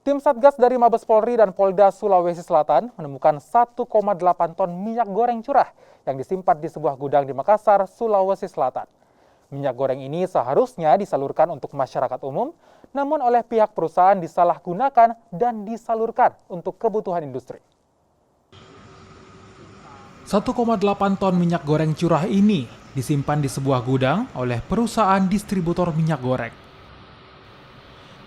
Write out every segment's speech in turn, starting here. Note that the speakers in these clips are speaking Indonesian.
Tim Satgas dari Mabes Polri dan Polda Sulawesi Selatan menemukan 1,8 ton minyak goreng curah yang disimpan di sebuah gudang di Makassar, Sulawesi Selatan. Minyak goreng ini seharusnya disalurkan untuk masyarakat umum, namun oleh pihak perusahaan disalahgunakan dan disalurkan untuk kebutuhan industri. 1,8 ton minyak goreng curah ini disimpan di sebuah gudang oleh perusahaan distributor minyak goreng.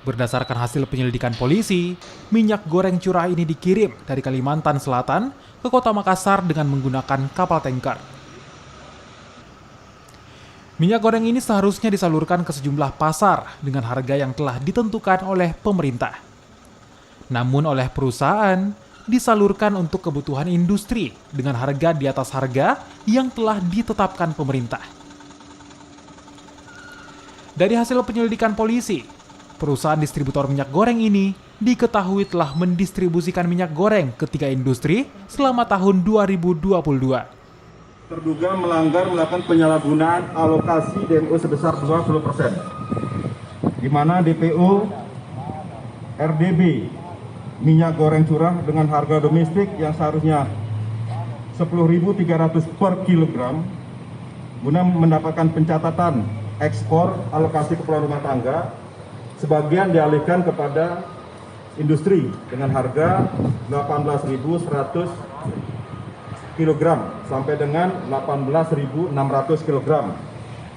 Berdasarkan hasil penyelidikan polisi, minyak goreng curah ini dikirim dari Kalimantan Selatan ke kota Makassar dengan menggunakan kapal tanker. Minyak goreng ini seharusnya disalurkan ke sejumlah pasar dengan harga yang telah ditentukan oleh pemerintah. Namun oleh perusahaan, disalurkan untuk kebutuhan industri dengan harga di atas harga yang telah ditetapkan pemerintah. Dari hasil penyelidikan polisi, perusahaan distributor minyak goreng ini diketahui telah mendistribusikan minyak goreng ke 3 industri selama tahun 2022. Terduga melakukan penyalahgunaan alokasi DMO sebesar 20%, di mana DPO RDB minyak goreng curah dengan harga domestik yang seharusnya 10.300 per kilogram, guna mendapatkan pencatatan ekspor alokasi keperluan rumah tangga, sebagian dialihkan kepada industri dengan harga 18.100 kg sampai dengan 18.600 kg,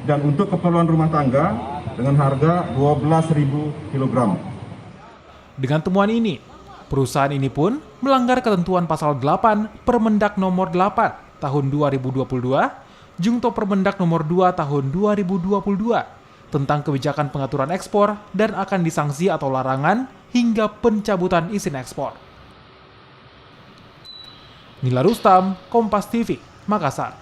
dan untuk keperluan rumah tangga dengan harga 12.000 kg. Dengan temuan ini, perusahaan ini pun melanggar ketentuan pasal 8 Permendak nomor 8 tahun 2022, Jungto Permendak nomor 2 tahun 2022 tentang kebijakan pengaturan ekspor dan akan disanksi atau larangan hingga pencabutan izin ekspor. Nila Rustam, Kompas TV, Makassar.